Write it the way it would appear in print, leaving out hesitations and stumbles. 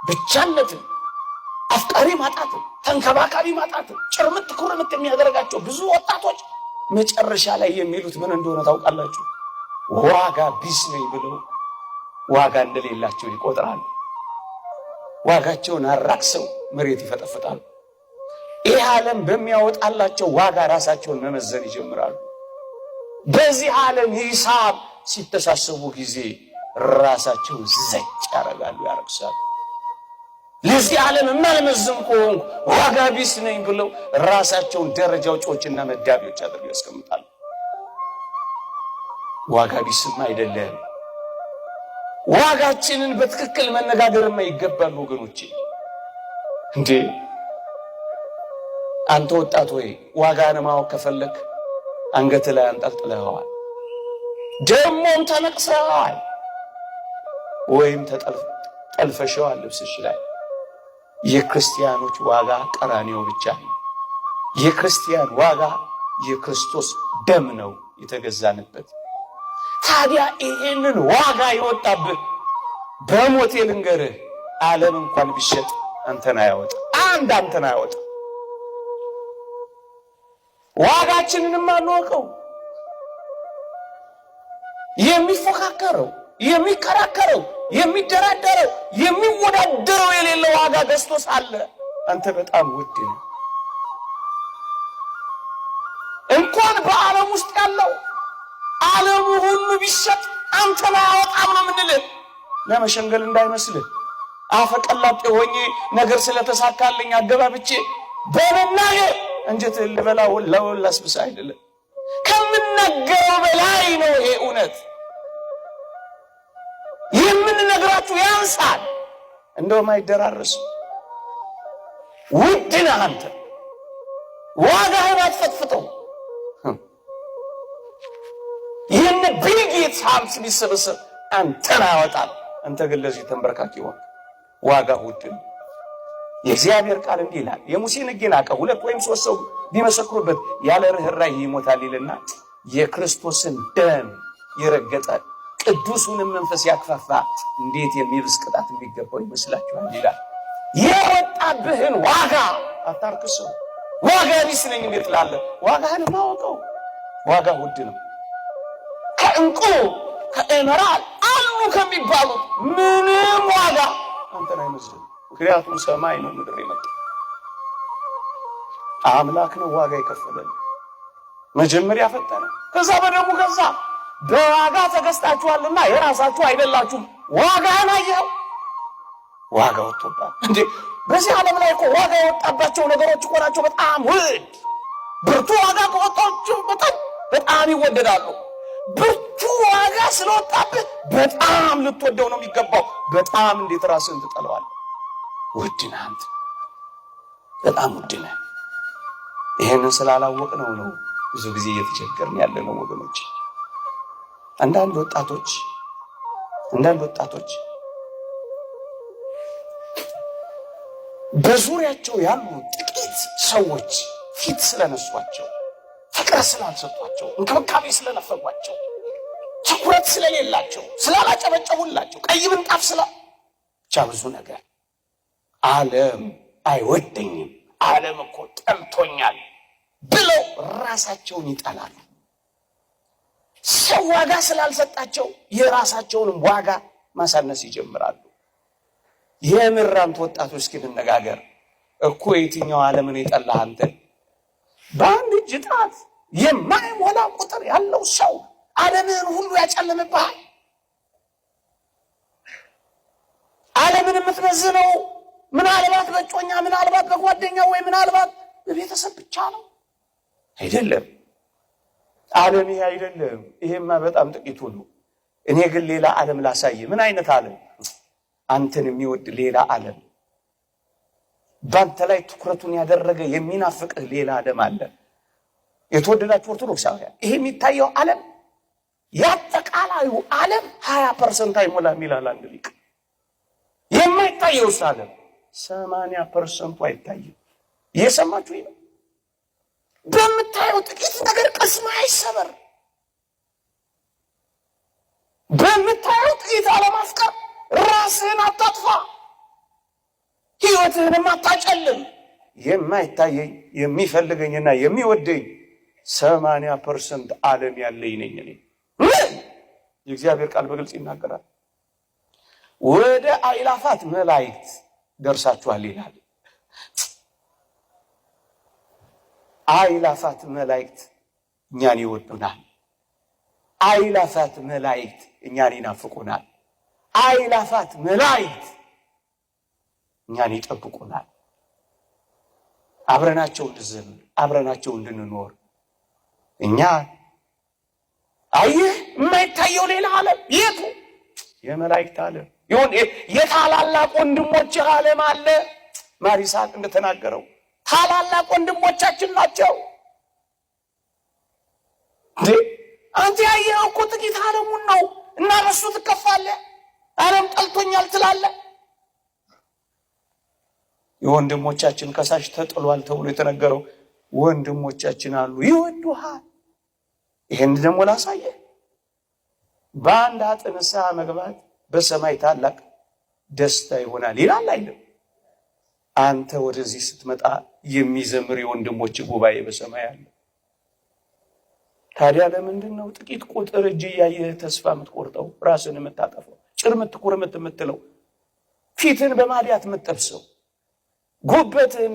ብቻነትን፣ አፍቃሪ ማጣትን፣ ተንከባካቢ ማጣትን ጭርምት ኩርምት የሚያደርጋቸው ብዙ ወጣቶች መጨረሻ ላይ የሚሉት ምን እንደሆነ ታውቃላችሁ? ዋጋ ቢስ ነኝ ብለው ዋጋ እንደሌላቸው ይቆጥራሉ። ዋጋቸውን አራክሰው መሬት ይፈጠፍጣሉ። ይህ ዓለም በሚያወጣላቸው ዋጋ ራሳቸውን መመዘን ይጀምራሉ። በዚህ ዓለም ሂሳብ ሲተሳሰቡ ጊዜ ራሳቸውን ዘጭ ያረጋሉ፣ ያረክሳሉ። ለዚህ ዓለም የማልመዝን ከሆንኩ ዋጋ ቢስ ነኝ ብለው ራሳቸውን ደረጃዎችና መዳቢዎች አድርገው ያስቀምጣሉ። ዋጋ ቢስም አይደለም። ዋጋችንን በትክክል መነጋገርማ ይገባል ወገኖቼ። እንዴ አንተ ወጣት ወይ ዋጋን ማወቅ ከፈለክ አንገት ላይ አንጠልጥለዋል፣ ደሞም ተነቅሰዋል፣ ወይም ተጠልፈሸዋል ልብስሽ ላይ። የክርስቲያኖች ዋጋ ቀራንዮ ብቻ ነው። የክርስቲያን ዋጋ የክርስቶስ ደም ነው የተገዛንበት። ታዲያ ይሄንን ዋጋ ይወጣብህ በሞቴ ልንገርህ፣ ዓለም እንኳን ቢሸጥ አንተን አያወጣ፣ አንተን አያወጣ። ዋጋችንንም አንወቀው። የሚፎካከረው፣ የሚከራከረው፣ የሚደራደረው፣ የሚወዳደረው የሌለ ዋጋ ገዝቶ ሳለ አንተ በጣም ውድ ነው። እንኳን በዓለም ውስጥ ያለው ዓለሙ ሁሉ ቢሸጥ አንተን አያወጣም ነው የምንልህ። ለመሸንገል እንዳይመስልህ አፈቀላጤ ሆኜ ነገር ስለተሳካልኝ አገባብቼ በመናገር እንጀትህን ልበላ ላስብስ አይደለም። ከምንነገረው በላይ ነው ይሄ እውነት። የምንነግራችሁ ያንሳል፣ እንደውም አይደራረስም። ውድ ነህ አንተ። ዋጋህን አትፈጥፍጠው። ይህን ቢልጌትስ ሀብት ቢሰበሰብ አንተን አያወጣም። አንተ ግን ለዚህ ተንበርካኪ ሆንክ። ዋጋ ውድ ነው። የእግዚአብሔር ቃል እንዲህ ይላል፣ የሙሴን ሕግ የናቀ 2 ወይም 3 ሰው ቢመሰክሩበት ያለ ርኅራኄ ይሞታል ይልና የክርስቶስን ደም የረገጠ ቅዱሱንም መንፈስ ያክፋፋ እንዴት የሚብስ ቅጣት የሚገባው ይመስላችኋል ይላል። የወጣብህን ዋጋ አታርክሰው። ዋጋ ቢስ ነኝ እንዴት ትላለህ? ዋጋህን ማወቀው። ዋጋ ውድ ነው። ከእንቁ ከኤመራልድ አሉ ከሚባሉት ምንም ዋጋ አንተን አይመስልም። ምክንያቱም ሰማይ ነው ምድር የመጣው አምላክ ነው ዋጋ የከፈለን። መጀመሪያ ፈጠረ፣ ከዛ በደሙ ገዛ። በዋጋ ተገዝታችኋልና የራሳችሁ አይደላችሁም። ዋጋህን አየኸው? ዋጋ ወጥቶባል እንዴ! በዚህ ዓለም ላይ እኮ ዋጋ የወጣባቸው ነገሮች እኮ ናቸው በጣም ውድ። ብርቱ ዋጋ ከወጣቸው በጣም ይወደዳሉ። ብርቱ ዋጋ ስለወጣበት በጣም ልትወደው ነው የሚገባው። በጣም እንዴት ራስህን ትጠለዋለህ? ውድ ነህ አንተ፣ በጣም ውድ ነህ። ይሄንን ስላላወቅነው ነው ብዙ ጊዜ እየተቸገርን ያለነው ወገኖች። አንዳንድ ወጣቶች በዙሪያቸው ያሉ ጥቂት ሰዎች ፊት ስለነሷቸው፣ ፍቅር ስላልሰጧቸው፣ እንክብካቤ ስለነፈጓቸው፣ ትኩረት ስለሌላቸው፣ ስላላጨበጨቡላቸው፣ ቀይ ምንጣፍ ብቻ ብዙ ነገር ዓለም አይወደኝም፣ ዓለም እኮ ጠልቶኛል ብለው ራሳቸውን ይጠላሉ። ሰው ዋጋ ስላልሰጣቸው የራሳቸውንም ዋጋ ማሳነስ ይጀምራሉ። የምራንት ወጣቶች እስኪ እንነጋገር እኮ የትኛው ዓለምን የጠላህ አንተ? በአንድ እጅ ጣት የማይሞላ ቁጥር ያለው ሰው ዓለምን ሁሉ ያጨልምብሃል። ዓለምን የምትመዝነው ምናልባት በጮኛ፣ ምናልባት በጓደኛ፣ ወይ ምናልባት በቤተሰብ ብቻ ነው አይደለም። ዓለም ይሄ አይደለም። ይሄማ በጣም ጥቂቱ ነው። እኔ ግን ሌላ ዓለም ላሳይ። ምን አይነት ዓለም? አንተን የሚወድ ሌላ ዓለም፣ ባንተ ላይ ትኩረቱን ያደረገ የሚናፍቅህ ሌላ ዓለም አለ። የተወደዳችሁ ኦርቶዶክሳውያን፣ ይሄ የሚታየው ዓለም ያጠቃላዩ ዓለም 20% አይሞላም ይላል አንድ ሊቅ። የማይታየው ዓለም 80% አይታይም። እየሰማችሁ ነው? በምታየው ጥቂት ነገር ቅስም አይሰበር። በምታየው ጥቂት አለማፍቀር ራስህን አታጥፋ። ሕይወትህንም አታጨልም። የማይታየኝ የሚፈልገኝና የሚወደኝ 80% ዓለም ያለኝ ነኝ እኔ። የእግዚአብሔር ቃል በግልጽ ይናገራል። ወደ አእላፋት መላእክት ደርሳችኋል ይላል። አእላፋት መላእክት እኛን ይወዱናል። አእላፋት መላእክት እኛን ይናፍቁናል። አእላፋት መላእክት እኛን ይጠብቁናል። አብረናቸው እንድንዘምር፣ አብረናቸው እንድንኖር። እኛ አየህ የማይታየው ሌላ ዓለም የቱ? የመላእክት ዓለም ይሁን። የታላላቅ ወንድሞች ዓለም አለ። ማር ይስሐቅ እንደተናገረው ታላላቅ ወንድሞቻችን ናቸው። አንተ ያየኸው እኮ ጥቂት ዓለሙን ነው እና በሱ ትከፋለህ። ዓለም ጠልቶኛል ትላለህ። የወንድሞቻችን ከሳሽ ተጥሏል ተብሎ የተነገረው ወንድሞቻችን አሉ፣ ይወዱሃል። ይሄን ደግሞ ላሳየህ። በአንድ ኃጥእ ንስሐ መግባት በሰማይ ታላቅ ደስታ ይሆናል ይላል አይደል? አንተ ወደዚህ ስትመጣ የሚዘምር የወንድሞች ጉባኤ በሰማይ አለ። ታዲያ ለምንድን ነው ጥቂት ቁጥር እጅ እያየህ ተስፋ የምትቆርጠው፣ ራስን የምታጠፈው፣ ጭርምት ኩርምት የምትለው፣ ፊትን በማዲያት የምትጠብሰው፣ ጉበትህን